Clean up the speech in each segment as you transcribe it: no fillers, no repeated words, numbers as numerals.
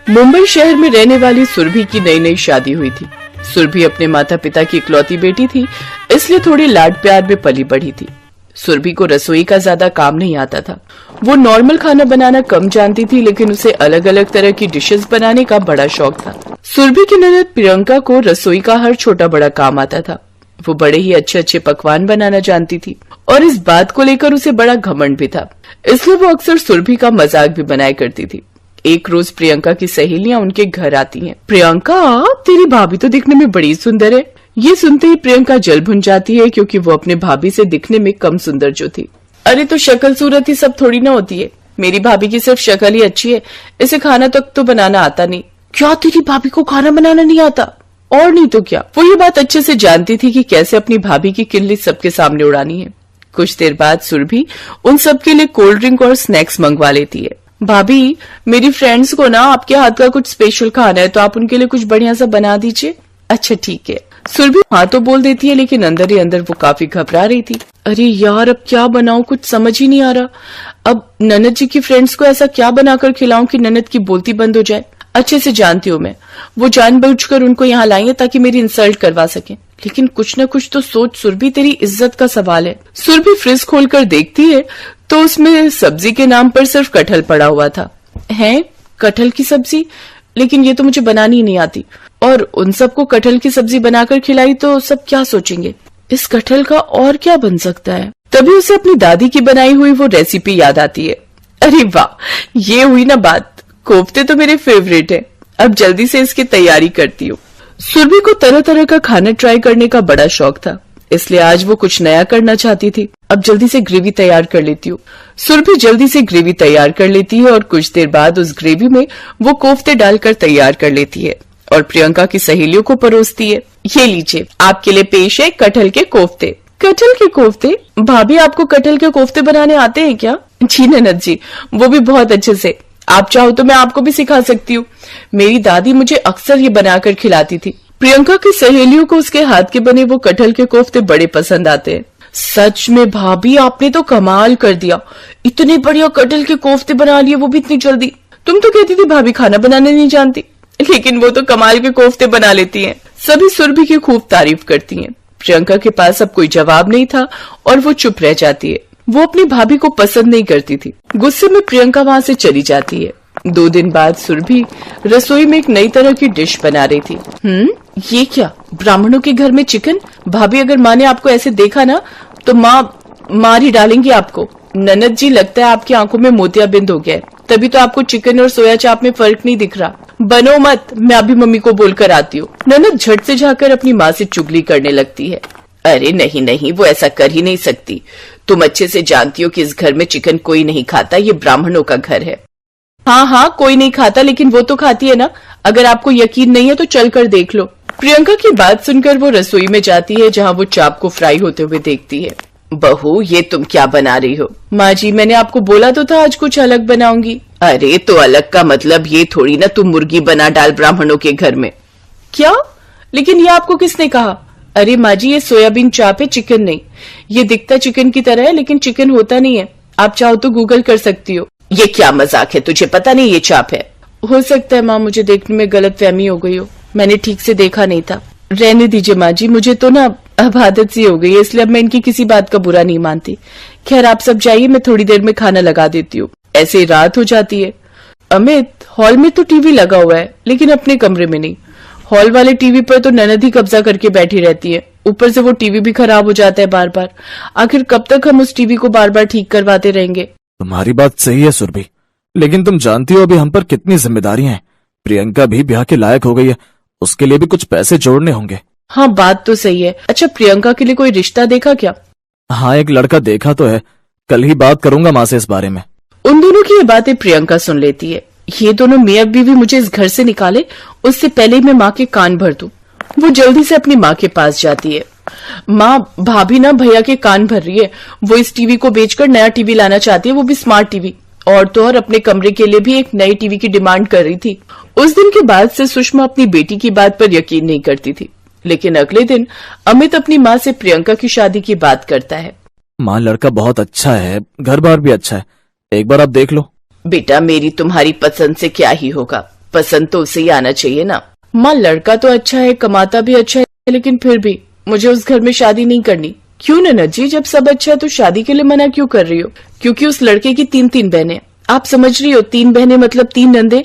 मुंबई शहर में रहने वाली सुरभि की नई नई शादी हुई थी। सुरभि अपने माता पिता की इकलौती बेटी थी, इसलिए थोड़ी लाड प्यार में पली बढ़ी थी। सुरभि को रसोई का ज्यादा काम नहीं आता था। वो नॉर्मल खाना बनाना कम जानती थी, लेकिन उसे अलग अलग तरह की डिशेस बनाने का बड़ा शौक था। सुरभि की ननद प्रियंका को रसोई का हर छोटा बड़ा काम आता था। वो बड़े ही अच्छे अच्छे पकवान बनाना जानती थी और इस बात को लेकर उसे बड़ा घमंड भी था, इसलिए वो अक्सर सुरभि का मजाक भी बनाया करती थी। एक रोज प्रियंका की सहेलियां उनके घर आती हैं। प्रियंका, तेरी भाभी तो दिखने में बड़ी सुंदर है। ये सुनते ही प्रियंका जल भुन जाती है, क्योंकि वो अपने भाभी से दिखने में कम सुंदर जो थी। अरे तो शक्ल सूरत ही सब थोड़ी ना होती है। मेरी भाभी की सिर्फ शक्ल ही अच्छी है, इसे खाना तक तो बनाना आता नहीं। क्या तेरी भाभी को खाना बनाना नहीं आता? और नहीं तो क्या। वो ये बात अच्छे से जानती थी कि कैसे अपनी भाभी की किल्ली सबके सामने उड़ानी है। कुछ देर बाद सुरभि उन सबके लिए कोल्ड ड्रिंक और स्नैक्स मंगवा लेती है। भाभी, मेरी फ्रेंड्स को ना आपके हाथ का कुछ स्पेशल खाना है, तो आप उनके लिए कुछ बढ़िया सा बना दीजिए। अच्छा ठीक है। सुरभि हाँ तो बोल देती है, लेकिन अंदर ही अंदर वो काफी घबरा रही थी। अरे यार, अब क्या बनाऊं, कुछ समझ ही नहीं आ रहा। अब ननद जी की फ्रेंड्स को ऐसा क्या बनाकर खिलाऊं कि ननद की बोलती बंद हो जाए। अच्छे से जानती हूँ मैं, वो जानबूझकर उनको यहाँ लाएंगे ताकि मेरी इंसल्ट करवा सके। लेकिन कुछ न कुछ तो सोच सुरभि, तेरी इज्जत का सवाल है। सुरभि फ्रिज खोलकर देखती है तो उसमें सब्जी के नाम पर सिर्फ कटहल पड़ा हुआ था। है कटहल की सब्जी? लेकिन ये तो मुझे बनानी नहीं आती। और उन सबको कटहल की सब्जी बनाकर खिलाई तो सब क्या सोचेंगे? इस कटहल का और क्या बन सकता है? तभी उसे अपनी दादी की बनाई हुई वो रेसिपी याद आती है। अरे वाह, ये हुई ना बात। कोफ्ते तो मेरे फेवरेट है। अब जल्दी से इसकी तैयारी करती हूँ। सुरभि को तरह तरह का खाना ट्राई करने का बड़ा शौक था, इसलिए आज वो कुछ नया करना चाहती थी। अब जल्दी से ग्रेवी तैयार कर लेती हूँ। सुरभि जल्दी से ग्रेवी तैयार कर लेती है और कुछ देर बाद उस ग्रेवी में वो कोफ्ते डालकर तैयार कर लेती है और प्रियंका की सहेलियों को परोसती है। ये लीजिए, आपके लिए पेश है कटहल के कोफ्ते। कटहल के कोफ्ते? भाभी, आपको कटहल के कोफ्ते बनाने आते हैं क्या? जी ननद जी, वो भी बहुत अच्छे से। आप चाहो तो मैं आपको भी सिखा सकती हूँ। मेरी दादी मुझे अक्सर ये बनाकर खिलाती थी। प्रियंका की सहेलियों को उसके हाथ के बने वो कटहल के कोफ्ते बड़े पसंद आते हैं। सच में भाभी, आपने तो कमाल कर दिया। इतने बढ़िया कटहल के कोफ्ते बना लिए, वो भी इतनी जल्दी। तुम तो कहती थी भाभी खाना बनाने नहीं जानती, लेकिन वो तो कमाल के कोफ्ते बना लेती हैं। सभी सुरभि की खूब तारीफ करती हैं। प्रियंका के पास अब कोई जवाब नहीं था और वो चुप रह जाती है। वो अपनी भाभी को पसंद नहीं करती थी। गुस्से में प्रियंका वहाँ से चली जाती है। 2 दिन बाद सुरभि रसोई में एक नई तरह की डिश बना रही थी। ये क्या? ब्राह्मणों के घर में चिकन? भाभी, अगर माँ ने आपको ऐसे देखा ना तो माँ मार ही डालेंगी आपको। ननद जी, लगता है आपकी आंखों में मोतियाबिंद हो गया है, तभी तो आपको चिकन और सोया चाप में फर्क नहीं दिख रहा। बनो मत, मैं अभी मम्मी को बोलकर आती हूँ। ननद झट से जाकर अपनी माँ से चुगली करने लगती है। अरे नहीं नहीं, वो ऐसा कर ही नहीं सकती। तुम अच्छे से जानती हो कि इस घर में चिकन कोई नहीं खाता, ये ब्राह्मणों का घर है। हाँ हाँ, कोई नहीं खाता, लेकिन वो तो खाती है ना। अगर आपको यकीन नहीं है तो चलकर देख लो। प्रियंका की बात सुनकर वो रसोई में जाती है, जहाँ वो चाप को फ्राई होते हुए देखती है। बहू, ये तुम क्या बना रही हो? माँ जी, मैंने आपको बोला तो था आज कुछ अलग बनाऊंगी। अरे तो अलग का मतलब ये थोड़ी ना तुम मुर्गी बना डाल ब्राह्मणों के घर में। क्या? लेकिन ये आपको किसने कहा? अरे माँ जी, ये सोयाबीन चाप है, चिकन नहीं। ये दिखता चिकन की तरह है, लेकिन चिकन होता नहीं है। आप चाहो तो गूगल कर सकती हो। ये क्या मजाक है? तुझे पता नहीं ये चाप है? हो सकता है माँ, मुझे देखने में गलतफहमी हो गई हो। मैंने ठीक से देखा नहीं था। रहने दीजिए माँ जी, मुझे तो ना अब आदत सी हो गई है, इसलिए अब मैं इनकी किसी बात का बुरा नहीं मानती। खैर, आप सब जाइए, मैं थोड़ी देर में खाना लगा देती हूँ। ऐसे रात हो जाती है। अमित, हॉल में तो टीवी लगा हुआ है, लेकिन अपने कमरे में नहीं। हॉल वाले टीवी पर तो ननद ही कब्जा करके बैठी रहती है। ऊपर से वो टीवी भी खराब हो जाता है बार बार। आखिर कब तक हम उस टीवी को बार बार ठीक करवाते रहेंगे? तुम्हारी बात सही है सुरभि, लेकिन तुम जानती हो अभी हम पर कितनी जिम्मेदारियां हैं। प्रियंका भी ब्याह के लायक हो गई है, उसके लिए भी कुछ पैसे जोड़ने होंगे। हाँ, बात तो सही है। अच्छा, प्रियंका के लिए कोई रिश्ता देखा क्या? हाँ, एक लड़का देखा तो है। कल ही बात करूंगा माँ से इस बारे में। उन दोनों की ये बातें प्रियंका सुन लेती है। ये दोनों मियां बीवी मुझे इस घर से निकाले, उससे पहले ही मैं माँ के कान भर दूं। वो जल्दी से अपनी माँ के पास जाती है। माँ, भाभी ना भैया के कान भर रही है। वो इस टीवी को बेचकर नया टीवी लाना चाहती है, वो भी स्मार्ट टीवी। और तो और अपने कमरे के लिए भी एक नई टीवी की डिमांड कर रही थी। उस दिन के बाद से सुषमा अपनी बेटी की बात पर यकीन नहीं करती थी, लेकिन अगले दिन अमित अपनी माँ से प्रियंका की शादी की बात करता है। माँ, लड़का बहुत अच्छा है, घर बार भी अच्छा है, एक बार आप देख लो। बेटा, मेरी तुम्हारी पसंद से क्या ही होगा। पसंद तो उसे ही आना चाहिए ना। माँ लड़का तो अच्छा है, कमाता भी अच्छा है, लेकिन फिर भी मुझे उस घर में शादी नहीं करनी। क्यों ननद जी, जब सब अच्छा है तो शादी के लिए मना क्यों कर रही हो? क्योंकि उस लड़के की 3 बहनें। आप समझ रही हो, 3 बहनें मतलब 3 नंदे,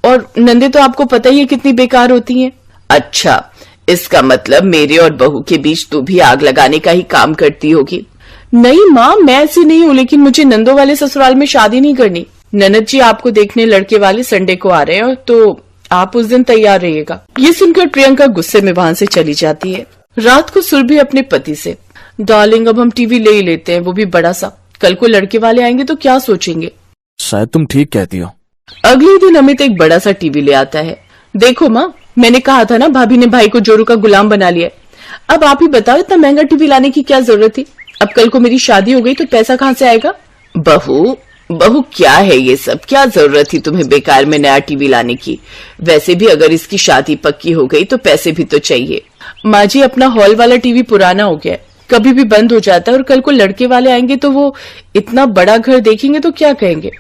और नंदे तो आपको पता ही है कितनी बेकार होती हैं। अच्छा, इसका मतलब मेरे और बहू के बीच तू भी आग लगाने का ही काम करती होगी। नहीं माँ, मैं ऐसी नहीं हूँ, लेकिन मुझे नंदों वाले ससुराल में शादी नहीं करनी। ननद जी आपको देखने लड़के वाले संडे को आ रहे हैं, तो आप उस दिन तैयार रहिएगा। ये सुनकर प्रियंका गुस्से में वहां से चली जाती है। रात को सुरभि अपने पति से, डार्लिंग अब हम टीवी ले ही लेते हैं, वो भी बड़ा सा। कल को लड़के वाले आएंगे तो क्या सोचेंगे? शायद तुम ठीक कहती हो। अगले दिन अमित एक बड़ा सा टीवी ले आता है। देखो माँ, मैंने कहा था ना, भाभी ने भाई को जोरू का गुलाम बना लिया। अब आप ही बताओ, इतना महंगा टीवी लाने की क्या जरूरत थी? अब कल को मेरी शादी हो गई तो पैसा कहाँ से आएगा? बहू क्या है ये सब? क्या जरूरत थी तुम्हें बेकार में नया टीवी लाने की? वैसे भी अगर इसकी शादी पक्की हो गई तो पैसे भी तो चाहिए। माँ जी, अपना हॉल वाला टीवी पुराना हो गया है, कभी भी बंद हो जाता है, और कल को लड़के वाले आएंगे तो वो इतना बड़ा घर देखेंगे तो क्या कहेंगे?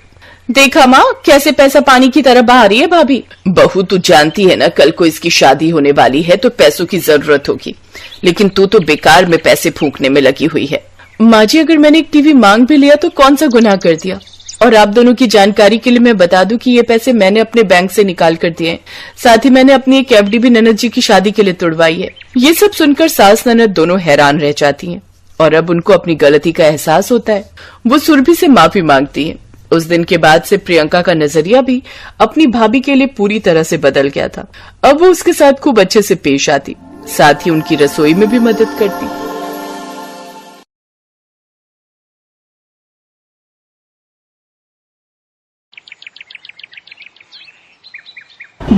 देखा माँ, कैसे पैसा पानी की तरह बहा रही है भाभी। बहू तू जानती है ना, कल को इसकी शादी होने वाली है तो पैसों की जरूरत होगी, लेकिन तू तो बेकार में पैसे फूकने में लगी हुई है। माँ जी, अगर मैंने एक टीवी मांग भी लिया तो कौन सा गुनाह कर दिया? और आप दोनों की जानकारी के लिए मैं बता दूं कि ये पैसे मैंने अपने बैंक से निकाल कर दिए हैं। साथ ही मैंने अपनी एक एफडी भी ननद जी की शादी के लिए तुड़वाई है। ये सब सुनकर सास ननद दोनों हैरान रह जाती हैं, और अब उनको अपनी गलती का एहसास होता है। वो सुरभि से माफी मांगती है। उस दिन के बाद से प्रियंका का नजरिया भी अपनी भाभी के लिए पूरी तरह से बदल गया था। अब वो उसके साथ खूब अच्छे से पेश आती, साथ ही उनकी रसोई में भी मदद करती।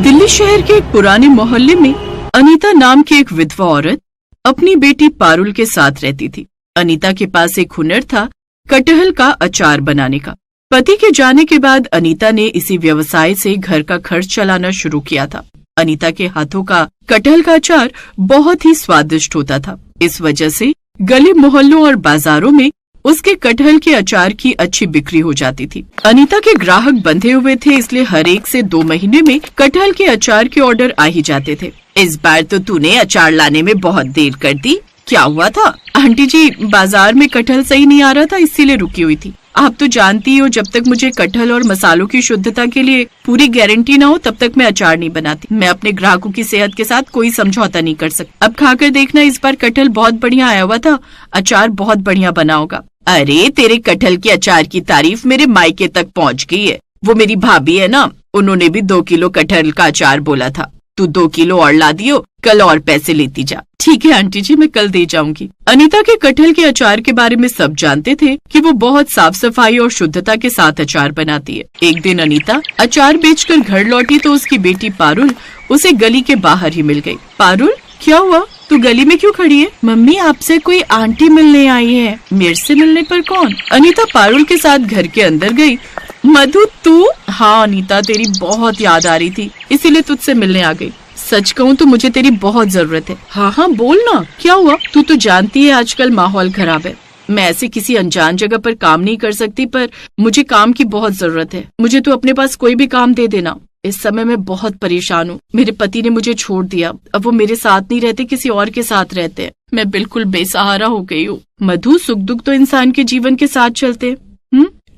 दिल्ली शहर के एक पुराने मोहल्ले में अनीता नाम की एक विधवा औरत अपनी बेटी पारुल के साथ रहती थी। अनीता के पास एक हुनर था कटहल का अचार बनाने का। पति के जाने के बाद अनीता ने इसी व्यवसाय से घर का खर्च चलाना शुरू किया था। अनीता के हाथों का कटहल का अचार बहुत ही स्वादिष्ट होता था। इस वजह से गली मोहल्लों और बाजारों में उसके कटहल के अचार की अच्छी बिक्री हो जाती थी। अनीता के ग्राहक बंधे हुए थे, इसलिए हर 1 से 2 महीने में कटहल के अचार के ऑर्डर आ ही जाते थे। इस बार तो तूने अचार लाने में बहुत देर कर दी, क्या हुआ था? आंटी जी, बाजार में कटहल सही नहीं आ रहा था, इसीलिए रुकी हुई थी। आप तो जानती हो, जब तक मुझे कटहल और मसालों की शुद्धता के लिए पूरी गारंटी न हो तब तक मैं अचार नहीं बनाती। मैं अपने ग्राहकों की सेहत के साथ कोई समझौता नहीं कर सकती। अब खाकर देखना, इस बार कटहल बहुत बढ़िया आया हुआ था, अचार बहुत बढ़िया बना होगा। अरे, तेरे कटहल के अचार की तारीफ मेरे मायके तक पहुंच गई है। वो मेरी भाभी है ना, उन्होंने भी 2 किलो कटहल का अचार बोला था। तू 2 किलो और ला दियो, कल और पैसे लेती जा। ठीक है आंटी जी, मैं कल दे जाऊंगी। अनीता के कटहल के अचार के बारे में सब जानते थे कि वो बहुत साफ सफाई और शुद्धता के साथ अचार बनाती है। एक दिन अनीता अचार बेचकर घर लौटी तो उसकी बेटी पारुल उसे गली के बाहर ही मिल गई। पारुल, क्या हुआ? तू गली में क्यों खड़ी है? मम्मी, आपसे कोई आंटी मिलने आई है। मेरे से मिलने पर कौन? अनीता पारुल के साथ घर के अंदर गई। मधु, तू? हाँ अनीता, तेरी बहुत याद आ रही थी, इसीलिए तुझसे मिलने आ गई। सच कहूँ तो मुझे तेरी बहुत जरूरत है। हाँ बोल ना, क्या हुआ? तू तो जानती है आजकल माहौल खराब है। मैं ऐसे किसी अनजान जगह पर काम नहीं कर सकती, पर मुझे काम की बहुत जरूरत है। मुझे तू अपने पास कोई भी काम दे देना। इस समय मैं बहुत परेशान हूँ। मेरे पति ने मुझे छोड़ दिया, अब वो मेरे साथ नहीं रहते, किसी और के साथ रहते हैं। मैं बिल्कुल बेसहारा हो गई हूँ। मधु, सुख दुख तो इंसान के जीवन के साथ चलते।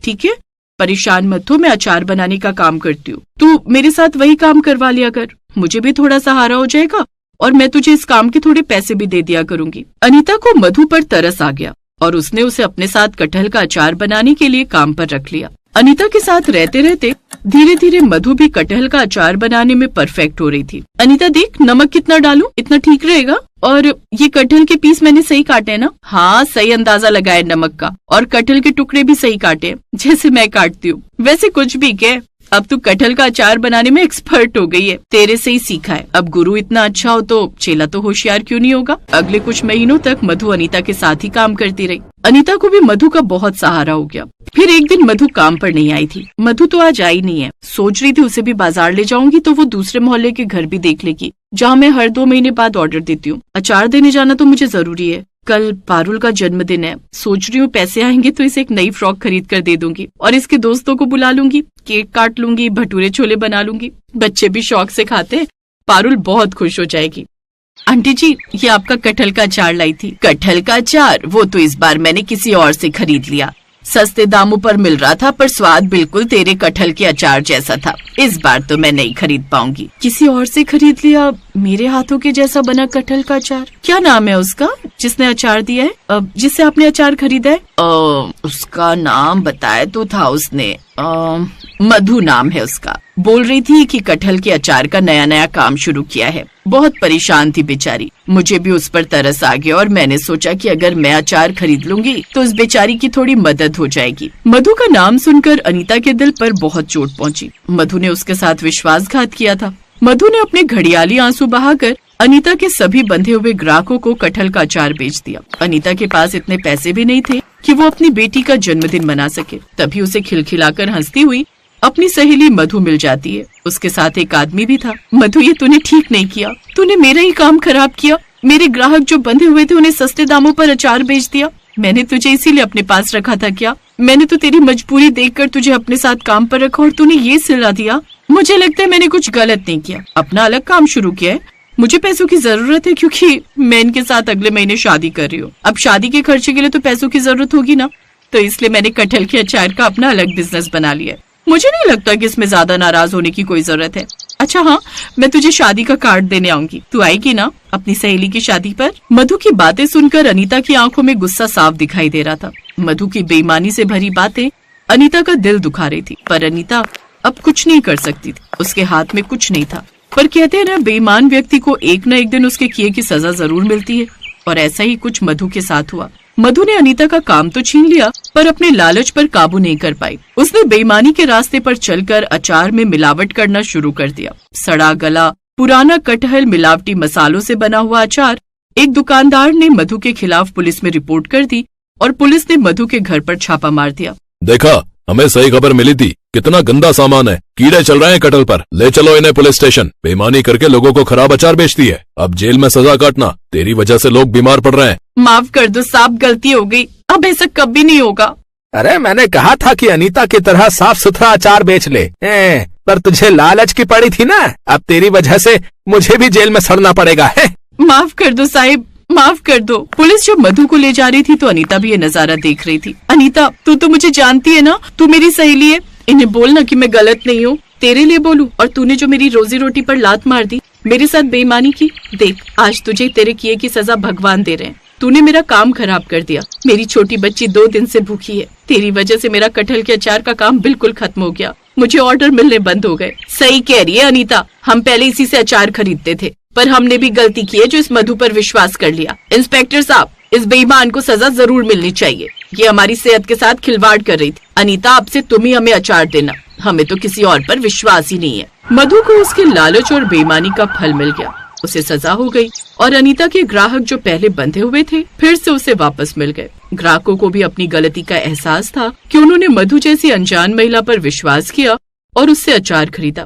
ठीक है, परेशान मत हो, मैं अचार बनाने का काम करती हूँ। तू मेरे साथ वही काम करवा लिया कर, मुझे भी थोड़ा सहारा हो जाएगा और मैं तुझे इस काम के थोड़े पैसे भी दे दिया करूंगी। अनीता को मधु पर तरस आ गया और उसने उसे अपने साथ कटहल का अचार बनाने के लिए काम पर रख लिया। अनीता के साथ रहते रहते धीरे धीरे मधु भी कटहल का अचार बनाने में परफेक्ट हो रही थी। अनीता, देख नमक कितना डालूं, इतना ठीक रहेगा? और ये कटहल के पीस मैंने सही काटे हैं ना? हाँ, सही अंदाजा लगाया नमक का, और कटहल के टुकड़े भी सही काटे हैं, जैसे मैं काटती हूँ। वैसे कुछ भी क्या, अब तू कटहल का अचार बनाने में एक्सपर्ट हो गई है, तेरे से ही सीखा है। अब गुरु इतना अच्छा हो तो चेला तो होशियार क्यों नहीं होगा। अगले कुछ महीनों तक मधु अनीता के साथ ही काम करती रही। अनीता को भी मधु का बहुत सहारा हो गया। फिर एक दिन मधु काम पर नहीं आई थी। मधु तो आज आई नहीं है। सोच रही थी उसे भी बाजार ले जाऊंगी तो वो दूसरे मोहल्ले के घर भी देख लेगी, जहाँ मैं हर 2 महीने बाद ऑर्डर देती हूँ। अचार देने जाना तो मुझे जरूरी है। कल पारुल का जन्मदिन है, सोच रही हूँ पैसे आएंगे तो इसे एक नई फ्रॉक खरीद कर दे दूंगी और इसके दोस्तों को बुला लूंगी, केक काट लूंगी, भटूरे छोले बना लूंगी। बच्चे भी शौक से खाते हैं, पारुल बहुत खुश हो जाएगी। आंटी जी, ये आपका कटहल का अचार लाई थी। कटहल का अचार? वो तो इस बार मैंने किसी और से खरीद लिया। सस्ते दामों पर मिल रहा था पर स्वाद बिल्कुल तेरे कटहल के अचार जैसा था। इस बार तो मैं नहीं खरीद पाऊंगी। किसी और से खरीद लिया? मेरे हाथों के जैसा बना कटहल का अचार? क्या नाम है उसका जिसने अचार दिया है, जिससे आपने अचार खरीदा है? उसका नाम बताया तो था उसने, मधु नाम है उसका। बोल रही थी कि कटहल के अचार का नया नया काम शुरू किया है। बहुत परेशान थी बेचारी। मुझे भी उस पर तरस आ गया और मैंने सोचा कि अगर मैं अचार खरीद लूंगी तो उस बेचारी की थोड़ी मदद हो जाएगी। मधु का नाम सुनकर अनीता के दिल पर बहुत चोट पहुंची। मधु ने उसके साथ विश्वासघात किया था। मधु ने अपने घड़ियाली आंसू बहाकर अनीता के सभी बंधे हुए ग्राहकों को कटहल का अचार बेच दिया। अनीता के पास इतने पैसे भी नहीं थे कि वो अपनी बेटी का जन्मदिन मना सके। तभी उसे खिलखिलाकर हंसती हुई अपनी सहेली मधु मिल जाती है। उसके साथ एक आदमी भी था। मधु, ये तूने ठीक नहीं किया, तूने मेरा ही काम खराब किया। मेरे ग्राहक जो बंधे हुए थे उन्हें सस्ते दामों पर अचार बेच दिया। मैंने तुझे इसीलिए अपने पास रखा था क्या? मैंने तो तेरी मजबूरी देखकर तुझे अपने साथ काम पर रखा और तूने ये सिला दिया। मुझे लगता है मैंने कुछ गलत नहीं किया, अपना अलग काम शुरू किया है। मुझे पैसों की जरूरत है क्योंकि मैं इनके साथ अगले महीने शादी कर रही हूँ। अब शादी के खर्चे के लिए तो पैसों की जरूरत होगी ना, तो इसलिए मैंने कटहल के अचार का अपना अलग बिजनेस बना लिया। मुझे नहीं लगता कि इसमें ज्यादा नाराज होने की कोई जरूरत है। अच्छा हाँ, मैं तुझे शादी का कार्ड देने आऊंगी, तू आएगी ना अपनी सहेली की शादी पर? मधु की बातें सुनकर अनीता की आंखों में गुस्सा साफ दिखाई दे रहा था। मधु की बेईमानी से भरी बातें अनीता का दिल दुखा रही थी, पर अनीता अब कुछ नहीं कर सकती थी। उसके हाथ में कुछ नहीं था। पर कहते हैं ना, बेईमान व्यक्ति को एक न एक दिन उसके किए की सजा जरूर मिलती है, और ऐसा ही कुछ मधु के साथ हुआ। मधु ने अनीता का काम तो छीन लिया पर अपने लालच पर काबू नहीं कर पाई। उसने बेईमानी के रास्ते पर चलकर अचार में मिलावट करना शुरू कर दिया। सड़ा गला पुराना कटहल, मिलावटी मसालों से बना हुआ अचार। एक दुकानदार ने मधु के खिलाफ पुलिस में रिपोर्ट कर दी और पुलिस ने मधु के घर पर छापा मार दिया। देखा, हमें सही खबर मिली थी। कितना गंदा सामान है, कीड़े चल रहे हैं कटहल पर। ले चलो इन्हें पुलिस स्टेशन। बेईमानी करके लोगों को खराब अचार बेचती है, अब जेल में सजा काटना। तेरी वजह से लोग बीमार पड़ रहे हैं। माफ कर दो साहब, गलती हो गई, अब ऐसा कभी नहीं होगा। अरे मैंने कहा था कि अनीता की तरह साफ सुथरा अचार बेच ले, पर तुझे लालच की पड़ी थी ना। अब तेरी वजह से मुझे भी जेल में सड़ना पड़ेगा है। माफ कर दो साहिब, माफ कर दो। पुलिस जब मधु को ले जा रही थी तो अनीता भी ये नजारा देख रही थी। अनीता, तू तो मुझे जानती है ना, तू मेरी सहेली है। इन्हें बोलना कि मैं गलत नहीं हूँ, तेरे लिए बोलूं। और तूने जो मेरी रोजी रोटी पर लात मार दी, मेरे साथ बेईमानी की, देख आज तुझे तेरे किए की सजा भगवान दे रहे हैं। तूने मेरा काम खराब कर दिया। मेरी छोटी बच्ची 2 दिन से भूखी है। तेरी वजह से मेरा कटहल के अचार का काम बिल्कुल खत्म हो गया। मुझे ऑर्डर मिलने बंद हो गए। सही कह रही है अनीता, हम पहले इसी से अचार खरीदते थे, पर हमने भी गलती की है जो इस मधु पर विश्वास कर लिया। इंस्पेक्टर साहब, इस बेईमान को सजा जरूर मिलनी चाहिए। ये हमारी सेहत के साथ खिलवाड़ कर रही थी। अनीता, अब से तुम ही हमें अचार देना, हमें तो किसी और पर विश्वास ही नहीं है। मधु को उसके लालच और बेईमानी का फल मिल गया। उसे सजा हो गई और अनीता के ग्राहक जो पहले बंधे हुए थे फिर से उसे वापस मिल गए। ग्राहकों को भी अपनी गलती का एहसास था कि उन्होंने मधु जैसी अनजान महिला पर विश्वास किया और उससे अचार खरीदा।